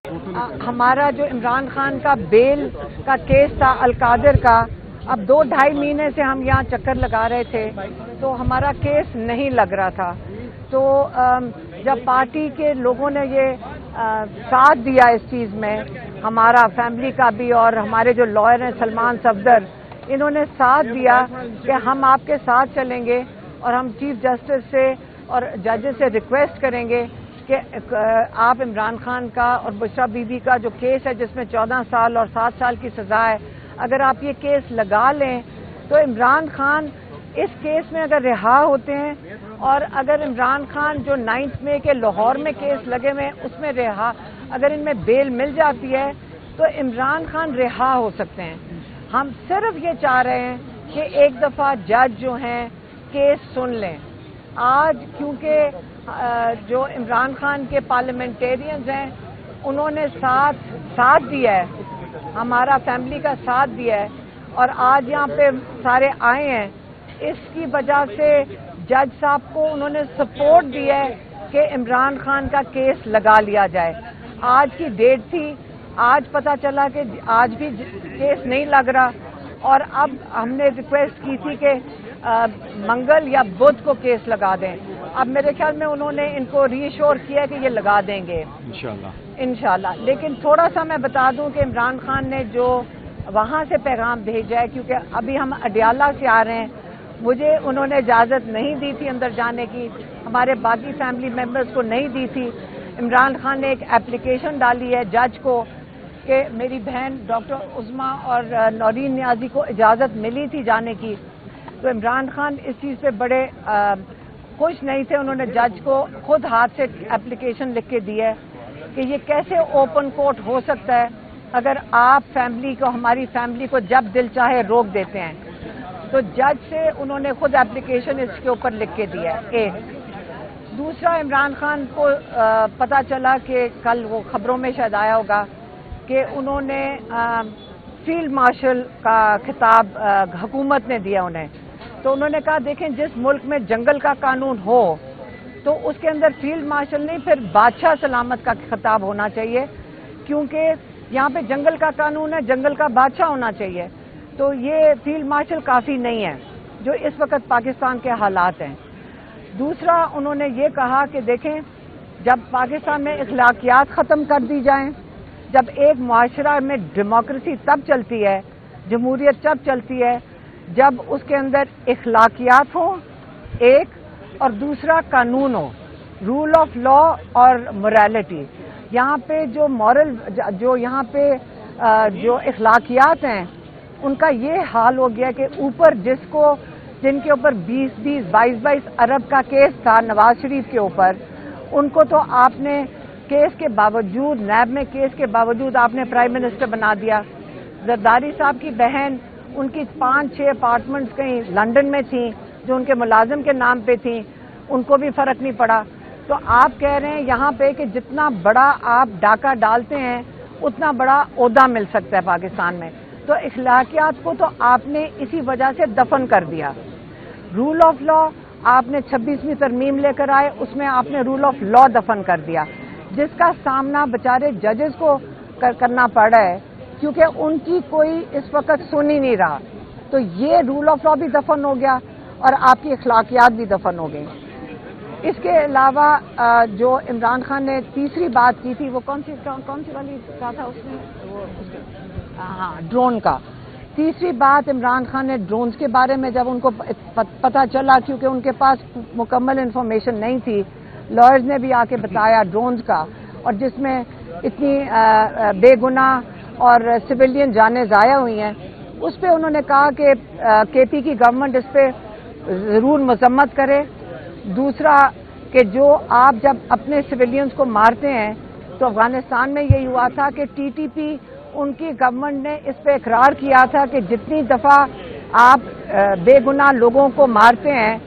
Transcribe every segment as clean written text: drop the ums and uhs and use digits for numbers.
ہمارا جو عمران خان کا بیل کا کیس تھا القادر کا، اب 2-2.5 مہینے سے ہم یہاں چکر لگا رہے تھے تو ہمارا کیس نہیں لگ رہا تھا. تو جب پارٹی کے لوگوں نے یہ ساتھ دیا اس چیز میں، ہمارا فیملی کا بھی اور ہمارے جو لائر ہیں سلمان صفدر، انہوں نے ساتھ دیا کہ ہم آپ کے ساتھ چلیں گے اور ہم چیف جسٹس سے اور ججز سے ریکویسٹ کریں گے کہ آپ عمران خان کا اور بشرا بی بی کا جو کیس ہے جس میں 14 سال اور 7 سال کی سزا ہے، اگر آپ یہ کیس لگا لیں تو عمران خان اس کیس میں اگر رہا ہوتے ہیں، اور اگر عمران خان جو 9 مئی کے لاہور میں کیس لگے ہوئے اس میں رہا، اگر ان میں بیل مل جاتی ہے تو عمران خان رہا ہو سکتے ہیں. ہم صرف یہ چاہ رہے ہیں کہ ایک دفعہ جج جو ہیں کیس سن لیں. آج کیونکہ جو عمران خان کے پارلیمنٹیرینز ہیں انہوں نے ساتھ دیا ہے، ہمارا فیملی کا ساتھ دیا ہے، اور آج یہاں پہ سارے آئے ہیں، اس کی وجہ سے جج صاحب کو انہوں نے سپورٹ دیا ہے کہ عمران خان کا کیس لگا لیا جائے. آج کی ڈیٹ تھی، آج پتہ چلا کہ آج بھی کیس نہیں لگ رہا، اور اب ہم نے ریکویسٹ کی تھی کہ منگل یا بدھ کو کیس لگا دیں. اب میرے خیال میں انہوں نے ان کو ری ایشور کیا کہ یہ لگا دیں گے انشاءاللہ. لیکن تھوڑا سا میں بتا دوں کہ عمران خان نے جو وہاں سے پیغام بھیجا ہے، کیونکہ ابھی ہم اڈیالہ سے آ رہے ہیں، مجھے انہوں نے اجازت نہیں دی تھی اندر جانے کی، ہمارے باقی فیملی ممبرز کو نہیں دی تھی. عمران خان نے ایک اپلیکیشن ڈالی ہے جج کو کہ میری بہن ڈاکٹر عظمیٰ اور نورین نیازی کو اجازت ملی تھی جانے کی. تو عمران خان اس چیز پہ بڑے خوش نہیں تھے. انہوں نے جج کو خود ہاتھ سے اپلیکیشن لکھ کے دی ہے کہ یہ کیسے اوپن کورٹ ہو سکتا ہے اگر آپ فیملی کو، ہماری فیملی کو جب دل چاہے روک دیتے ہیں. تو جج سے انہوں نے خود اپلیکیشن اس کے اوپر لکھ کے دیا ہے. ایک دوسرا، عمران خان کو پتہ چلا کہ کل وہ خبروں میں شاید آیا ہوگا کہ انہوں نے فیلڈ مارشل کا خطاب حکومت نے دیا انہیں. تو انہوں نے کہا دیکھیں جس ملک میں جنگل کا قانون ہو تو اس کے اندر فیلڈ مارشل نہیں، پھر بادشاہ سلامت کا خطاب ہونا چاہیے، کیونکہ یہاں پہ جنگل کا قانون ہے، جنگل کا بادشاہ ہونا چاہیے. تو یہ فیلڈ مارشل کافی نہیں ہے جو اس وقت پاکستان کے حالات ہیں. دوسرا، انہوں نے یہ کہا کہ دیکھیں جب پاکستان میں اخلاقیات ختم کر دی جائیں، جب ایک معاشرہ میں ڈیموکریسی تب چلتی ہے، جمہوریت تب چلتی ہے جب اس کے اندر اخلاقیات ہوں ایک، اور دوسرا قانون ہو، رول آف لا اور موریلٹی. یہاں پہ جو یہاں پہ جو اخلاقیات ہیں ان کا یہ حال ہو گیا کہ اوپر جن کے اوپر 22 ارب کا کیس تھا نواز شریف کے اوپر، ان کو تو آپ نے کیس کے باوجود، نیب میں کیس کے باوجود آپ نے پرائم منسٹر بنا دیا. زرداری صاحب کی بہن، ان کی 5-6 اپارٹمنٹس کہیں لنڈن میں تھیں جو ان کے ملازم کے نام پہ تھیں، ان کو بھی فرق نہیں پڑا. تو آپ کہہ رہے ہیں یہاں پہ کہ جتنا بڑا آپ ڈاکہ ڈالتے ہیں اتنا بڑا عہدہ مل سکتا ہے پاکستان میں. تو اخلاقیات کو تو آپ نے اسی وجہ سے دفن کر دیا. رول آف لا آپ نے 26ویں ترمیم لے کر آئے، اس میں آپ نے رول آف لا دفن کر دیا، جس کا سامنا بیچارے ججز کو کرنا پڑ رہا ہے کیونکہ ان کی کوئی اس وقت سن ہی نہیں رہا. تو یہ رول آف لا بھی دفن ہو گیا اور آپ کی اخلاقیات بھی دفن ہو گئی. اس کے علاوہ جو عمران خان نے تیسری بات کی تھی، وہ کون سی والی کہا تھا اس نے؟ ہاں، ڈرون کا. تیسری بات عمران خان نے ڈرونز کے بارے میں، جب ان کو پتہ چلا، کیونکہ ان کے پاس مکمل انفارمیشن نہیں تھی، لائرز نے بھی آ کے بتایا ڈرونز کا، اور جس میں اتنی بے گناہ اور سویلین جانیں ضائع ہوئی ہیں، اس پہ انہوں نے کہا کہ کے پی کی گورنمنٹ اس پہ ضرور مذمت کرے. دوسرا کہ جو آپ جب اپنے سویلینز کو مارتے ہیں، تو افغانستان میں یہی ہوا تھا کہ ٹی ٹی پی، ان کی گورنمنٹ نے اس پہ اقرار کیا تھا کہ جتنی دفعہ آپ بے گناہ لوگوں کو مارتے ہیں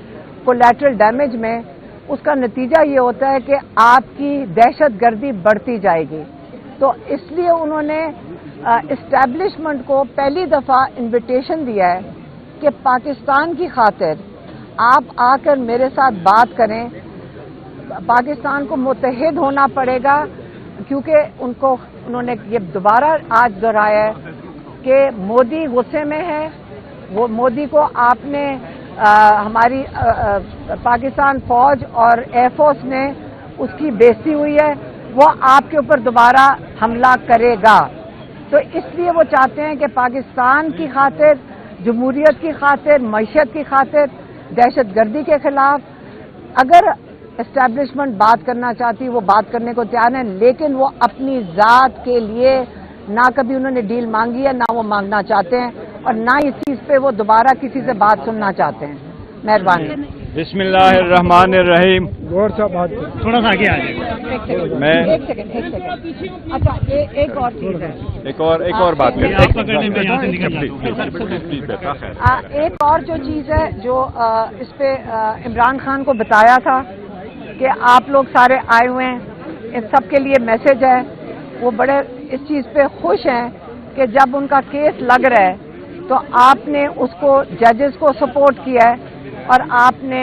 کولیٹرل ڈیمیج میں، اس کا نتیجہ یہ ہوتا ہے کہ آپ کی دہشت گردی بڑھتی جائے گی. تو اس لیے انہوں نے اسٹیبلشمنٹ کو پہلی دفعہ انویٹیشن دیا ہے کہ پاکستان کی خاطر آپ آ کر میرے ساتھ بات کریں. پاکستان کو متحد ہونا پڑے گا क्योंकि उन्होंने ये दोबारा आज दोहराया है कि मोदी गुस्से में है, वो मोदी को आपने हमारी पाकिस्तान फौज और एयरफोर्स ने उसकी बेइज्जती हुई है, वो आपके ऊपर दोबारा हमला करेगा। तो इसलिए वो चाहते हैं कि पाकिस्तान की खातिर, जमहूरियत की खातिर, मईशत की खातिर, दहशतगर्दी के खिलाफ अगर एस्टैब्लिशमेंट बात करना चाहती, वो बात करने को तैयार है, लेकिन वो अपनी ज़ात के लिए ना कभी उन्होंने डील मांगी है, ना वो मांगना चाहते हैं, और ना इस चीज़ पे वो दोबारा किसी से बात सुनना चाहते हैं। मेहरबानी। बिस्मिल्लाहिर्रहमानिर्रहीम। गौर से बात थोड़ा सा आगे आ जाए। मैं एक सेकंड। अच्छा, एक और चीज़ है, एक और बात करें। एक और जो चीज़ है जो इस पे इमरान खान को बताया था कि आप लोग सारे आए हुए हैं, इन सब के लिए मैसेज है। वो बड़े इस चीज़ पे खुश हैं कि जब उनका केस लग रहा है तो आपने उसको, जजेस को सपोर्ट किया है और आपने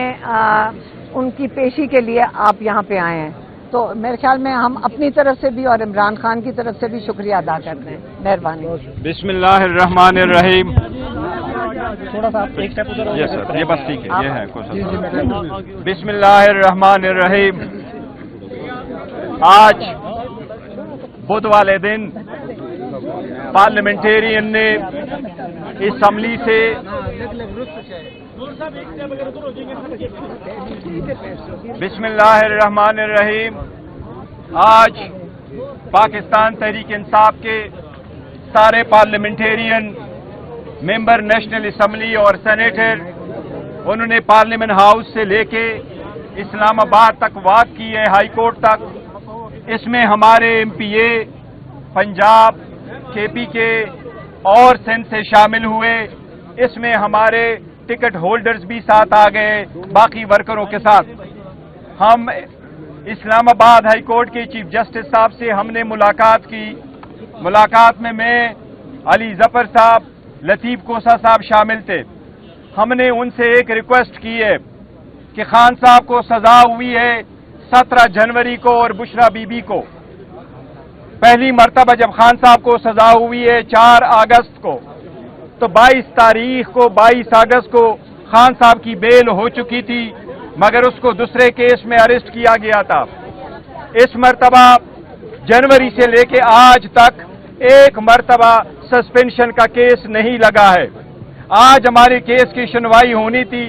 उनकी पेशी के लिए आप यहाँ पे आए हैं। तो मेरे ख्याल में हम अपनी तरफ से भी और इमरान खान की तरफ से भी शुक्रिया अदा करते हैं। मेहरबानी। बिस्मिल्लाहिर्रहमानिर्रहीम। थोड़ा सा एक स्टेप उधर। ये सर, ये बस ठीक है, ये है कुछ। बिस्मिल्लाहिर्रहमानिर्रहीम। आज बुध वाले दिन पार्लियामेंटेरियन ने असम्बली से बिस्मिल्लाहिर्रहमानिर्रहीम, आज पाकिस्तान तहरीक इंसाफ के सारे पार्लियामेंटेरियन, मेंबर नेशनल असम्बली और सेनेटर, उन्होंने पार्लियामेंट हाउस से लेके इस्लामाबाद तक वॉक की है, हाई कोर्ट तक। इसमें हमारे एमपीए पंजाब, केपी के और सिंध से शामिल हुए। इसमें हमारे टिकट होल्डर्स भी साथ आ गए, बाकी वर्करों के साथ। हम इस्लामाबाद हाई कोर्ट के चीफ जस्टिस साहब से हमने मुलाकात की। मुलाकात में मैं, अली जफर साहब, लतीफ कोसा साहब शामिल थे। हमने उनसे एक रिक्वेस्ट की है कि खान साहब को सजा हुई है 17 जनवरी को और बुशरा बीबी को। पहली मर्तबा जब खान साहब को सजा हुई है 4 अगस्त को, तो 22 तारीख को, 22 अगस्त को खान साहब की बेल हो चुकी थी, मगर उसको दूसरे केस में अरेस्ट किया गया था। इस मर्तबा जनवरी से लेके आज तक एक मर्तबा सस्पेंशन का केस नहीं लगा है। आज हमारे केस की सुनवाई होनी थी।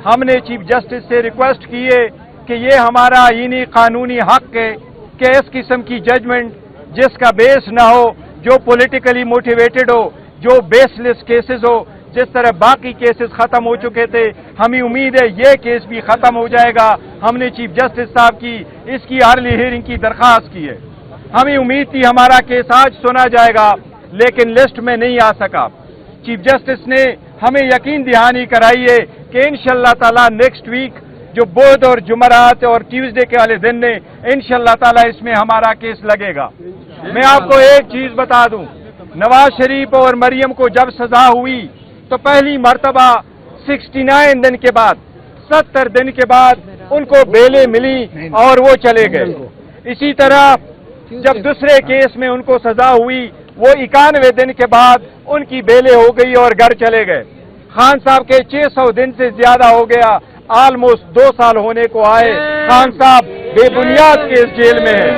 हमने चीफ जस्टिस से रिक्वेस्ट की है कि ये हमारा आईनी कानूनी हक है कि इस किस्म की जजमेंट जिसका बेस ना हो, जो पॉलिटिकली मोटिवेटेड हो, जो बेसलेस केसेस हो, जिस तरह बाकी केसेस खत्म हो चुके थे, हमें उम्मीद है ये केस भी खत्म हो जाएगा। हमने चीफ जस्टिस साहब की इसकी अर्ली हियरिंग की दरख्वास्त की है। हमें उम्मीद थी हमारा केस आज सुना जाएगा, लेकिन लिस्ट में नहीं आ सका। चीफ जस्टिस ने हमें यकीन दहानी कराई है कि इंशाअल्लाह ताला नेक्स्ट वीक, जो बुध और जुमरात और ट्यूसडे के वाले दिन ने, इंशाअल्लाह ताला इसमें हमारा केस लगेगा। मैं आपको एक चीज बता दूं, नवाज शरीफ और मरियम को जब सजा हुई तो पहली मर्तबा 69 दिन के बाद, 70 दिन के बाद उनको बेलें मिली और वो चले गए। इसी तरह जब दूसरे केस में उनको सजा हुई, वो 91 दिन के बाद उनकी बेलें हो गई और घर चले गए। खान साहब के 600 दिन से ज्यादा हो गया, ऑलमोस्ट 2 साल होने को आए। खान साहब बेबुनियाद केस जेल में है।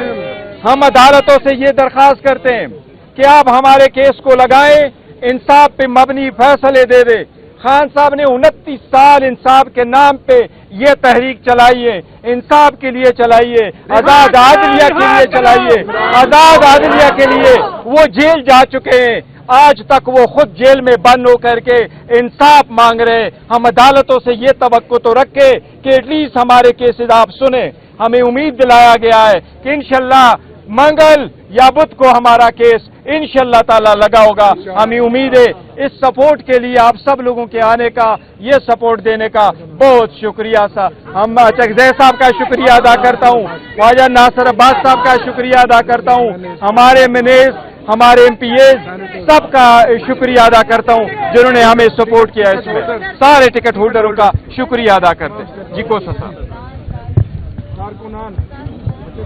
हम अदालतों से ये दरख्वास्त करते हैं कि आप हमारे केस को लगाएं, इंसाफ पे मबनी फैसले दे दे। खान साहब ने 29 साल इंसाफ के नाम पे ये तहरीक चलाई है, इंसाफ के लिए चलाई है, आजाद आदलिया के लिए चलाई है। आजाद आदलिया के लिए वो जेल जा चुके हैं, आज तक वो खुद जेल में बंद होकर के इंसाफ मांग रहे हैं। हम अदालतों से ये तवक्को तो रखे कि एटलीस्ट हमारे केसेस आप सुने। हमें उम्मीद दिलाया गया है कि इंशाल्लाह मंगल या बुध को हमारा केस इंशाअल्लाह ताला लगा होगा। हमें उम्मीद है। इस सपोर्ट के लिए आप सब लोगों के आने का, ये सपोर्ट देने का बहुत शुक्रिया सा। हम चकजै साहब का शुक्रिया अदा करता हूँ, ख्वाजा नासिर अब्बास साहब का शुक्रिया अदा करता हूँ, हमारे मिनेज, हमारे एमपीएज सबका शुक्रिया अदा करता हूँ जिन्होंने हमें सपोर्ट किया। इसमें सारे टिकट होल्डरों का शुक्रिया अदा करते हैं। जी को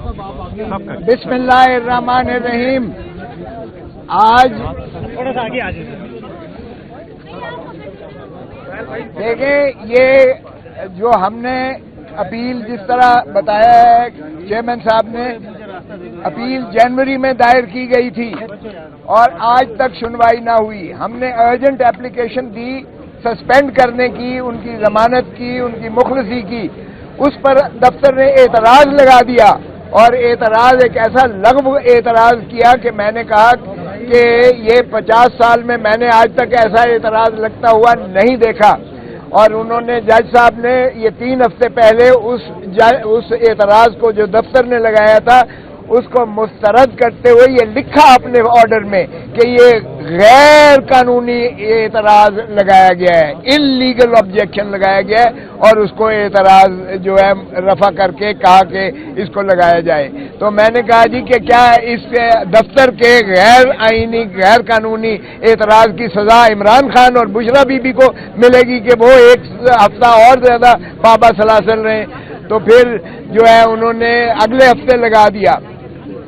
बिस्मिल्लाहिर्रहमानिर्रहीम। आज थोड़ा सा आगे आ जाइए। देखें, ये जो हमने अपील जिस तरह बताया है चेयरमैन साहब ने, अपील जनवरी में दायर की गई थी और आज तक सुनवाई ना हुई। हमने अर्जेंट एप्लीकेशन दी सस्पेंड करने की, उनकी जमानत की, उनकी मुखलसी की। उस पर दफ्तर ने एतराज लगा दिया और एतराज एक ऐसा लग़्व एतराज किया कि मैंने कहा कि ये 50 साल में मैंने आज तक ऐसा एतराज लगता हुआ नहीं देखा। और उन्होंने, जज साहब ने ये 3 हफ्ते पहले उस एतराज को जो दफ्तर ने लगाया था उसको मुस्तरद करते हुए ये लिखा अपने ऑर्डर में कि ये गैर कानूनी एतराज लगाया गया है, इल्लीगल ऑब्जेक्शन लगाया गया है, और उसको एतराज जो है रफा करके कहा कि इसको लगाया जाए। तो मैंने कहा जी कि क्या इस दफ्तर के गैर आईनी गैर कानूनी एतराज की सजा इमरान खान और बुशरा बीबी को मिलेगी कि वो 1 हफ्ता और ज्यादा पाबा सलासल रहे? तो फिर जो है उन्होंने अगले हफ्ते लगा दिया।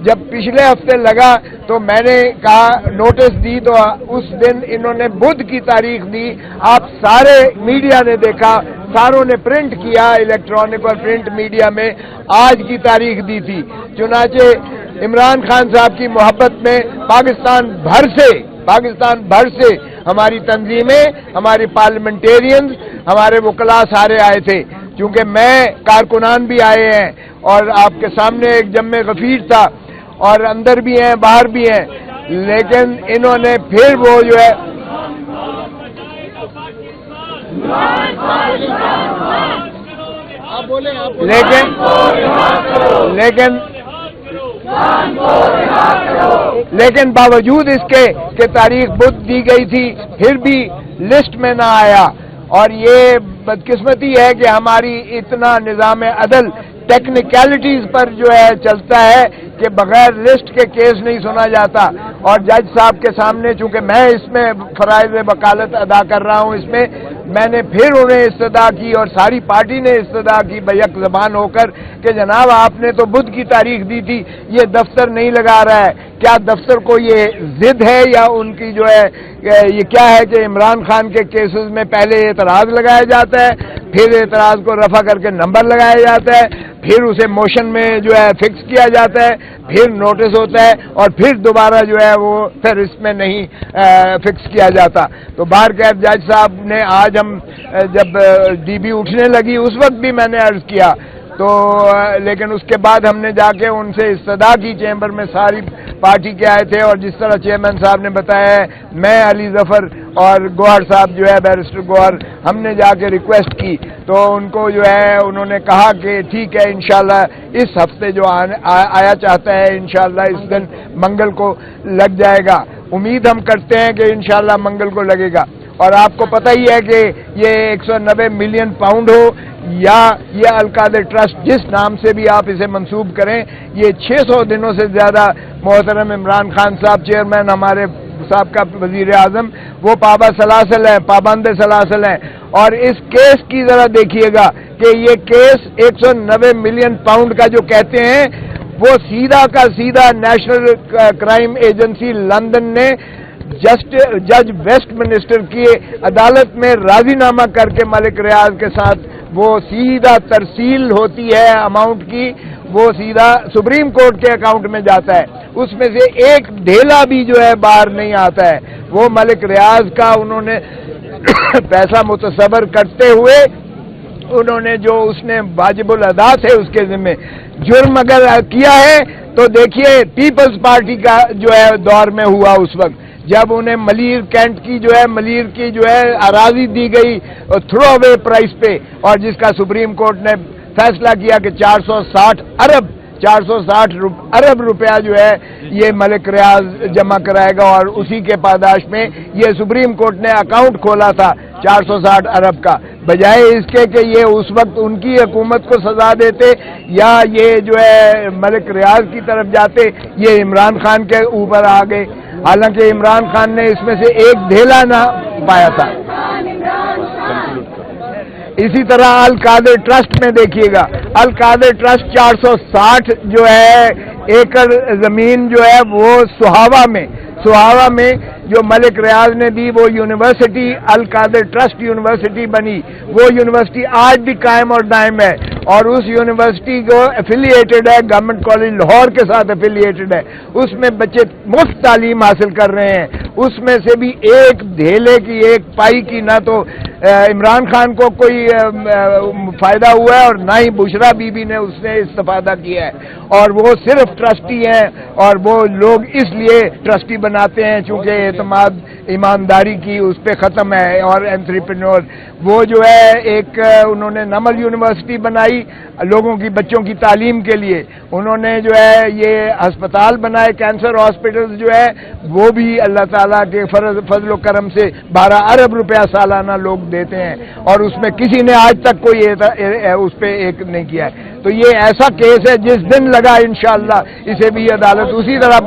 जब पिछले हफ्ते लगा तो मैंने कहा, नोटिस दी, तो उस दिन इन्होंने बुध की तारीख दी। आप सारे मीडिया ने देखा, सारों ने प्रिंट किया, इलेक्ट्रॉनिक और प्रिंट मीडिया में आज की तारीख दी थी। चुनाचे इमरान खान साहब की मोहब्बत में पाकिस्तान भर से हमारी तंजीमें, हमारी पार्लियामेंटेरियंस, हमारे वकला सारे आए थे। चूंकि मैं कारकुनान भी आए हैं और आपके सामने एक जम्मे गफीर था और अंदर भी हैं बाहर भी हैं, लेकिन इन्होंने फिर वो जो है लेकिन बावजूद इसके कि तारीख बुध दी गई थी फिर भी लिस्ट में ना आया। और ये बदकिस्मती है कि हमारी इतना निज़ाम अदल टेक्निकलिटीज पर जो है चलता है कि बगैर लिस्ट के केस नहीं सुना जाता। और जज साहब के सामने, चूंकि मैं इसमें फराइज़ वकालत अदा कर रहा हूं, इसमें मैंने फिर उन्हें इस्तदा की और सारी पार्टी ने इस्तदा की बैक ज़बान होकर कि जनाब आपने तो बुध की तारीख दी थी, ये दफ्तर नहीं लगा रहा है। क्या दफ्तर को ये जिद है या उनकी जो है ये क्या है कि इमरान खान के केसेस में पहले एतराज लगाया जाता है, फिर एतराज को रफा करके नंबर लगाया जाता है, फिर उसे मोशन में जो है फिक्स किया जाता है, फिर नोटिस होता है और फिर दोबारा जो है वो फिर इसमें नहीं फिक्स किया जाता। तो बाहर कैब जज साहब ने आज हम जब डीबी उठने लगी उस वक्त भी मैंने अर्ज किया, तो लेकिन उसके बाद हमने जाके उनसे इस्तदा की, चैम्बर में सारी पार्टी के आए थे और जिस तरह चेयरमैन साहब ने बताया है, मैं अली जफर और गोहर साहब जो है बैरिस्टर गोहर, हमने जाके रिक्वेस्ट की तो उनको जो है उन्होंने कहा कि ठीक है इंशाल्लाह इस हफ्ते जो आया चाहता है इंशाल्लाह इस दिन मंगल को लग जाएगा। उम्मीद हम करते हैं कि इंशाल्लाह मंगल को लगेगा। और आपको पता ही है कि ये 190 मिलियन पाउंड हो या ये अलकादर ट्रस्ट, जिस नाम से भी आप इसे मंसूब करें, ये 600 दिनों से ज्यादा मोहतरम इमरान खान साहब चेयरमैन, हमारे साहब का वजीर आजम, वो पाबा सलासल है, पाबंद सलासल है। और इस केस की जरा देखिएगा कि ये केस 190 मिलियन पाउंड का जो कहते हैं वो सीधा का सीधा नेशनल क्राइम एजेंसी लंदन ने जज वेस्टमिनिस्टर की अदालत में राजीनामा करके मलिक रियाज के साथ वो सीधा तरसील होती है अमाउंट की, वो सीधा सुप्रीम कोर्ट के अकाउंट में जाता है। उसमें से एक ढेला भी जो है बाहर नहीं आता है। वो मलिक रियाज का उन्होंने पैसा मुतसबर करते हुए उन्होंने जो उसने वाजिबुल अदा थे उसके जिम्मे जुर्म अगर किया है तो देखिए पीपल्स पार्टी का जो है दौर में हुआ उस वक्त, जब उन्हें मलीर कैंट की जो है अराजी दी गई थ्रो अवे प्राइस पे, और जिसका सुप्रीम कोर्ट ने फैसला किया कि 460 अरब रुपया जो है ये मलिक रियाज जमा कराएगा, और उसी के पादाश में ये सुप्रीम कोर्ट ने अकाउंट खोला था 460 अरब का, बजाय इसके कि ये उस वक्त उनकी हुकूमत को सजा देते या ये जो है मलिक रियाज की तरफ जाते, ये इमरान खान के ऊपर आ गए। हालांकि इमरान खान ने इसमें से एक ढेला ना पाया था। इसी तरह अल कादिर ट्रस्ट में देखिएगा, अल कादिर ट्रस्ट 460 जो है एकड़ जमीन जो है वो सुहावा में जो मलिक रियाज ने दी, वो यूनिवर्सिटी अल कादिर ट्रस्ट यूनिवर्सिटी बनी। वो यूनिवर्सिटी आज भी कायम और दायम है और उस यूनिवर्सिटी को एफिलिएटेड है, गवर्नमेंट कॉलेज लाहौर के साथ एफिलिएटेड है। उसमें बच्चे मुफ्त तालीम हासिल कर रहे हैं। उसमें से भी एक धेले की, एक पाई की ना तो इमरान खान को कोई फायदा हुआ है और ना ही बुशरा बीबी ने उसने इस्तेफादा किया है। और वो सिर्फ ट्रस्टी हैं और वो लोग इसलिए ट्रस्टी बनाते हैं चूंकि एतमाद ईमानदारी की उस पर ख़त्म है। और एंट्रप्रेन्योर वो जो है एक उन्होंने नमल यूनिवर्सिटी बनाई लोगों की, बच्चों की तालीम के लिए। उन्होंने जो है ये अस्पताल बनाए, कैंसर हॉस्पिटल जो है वो भी अल्लाह ताला के फजल करम से 12 अरब रुपया सालाना लोग देते हैं और उसमें किसी ने आज तक कोई उस पर एक नहीं किया है। तो ये ऐसा केस है जिस दिन लगा इंशाअल्लाह इसे भी अदालत उसी तरह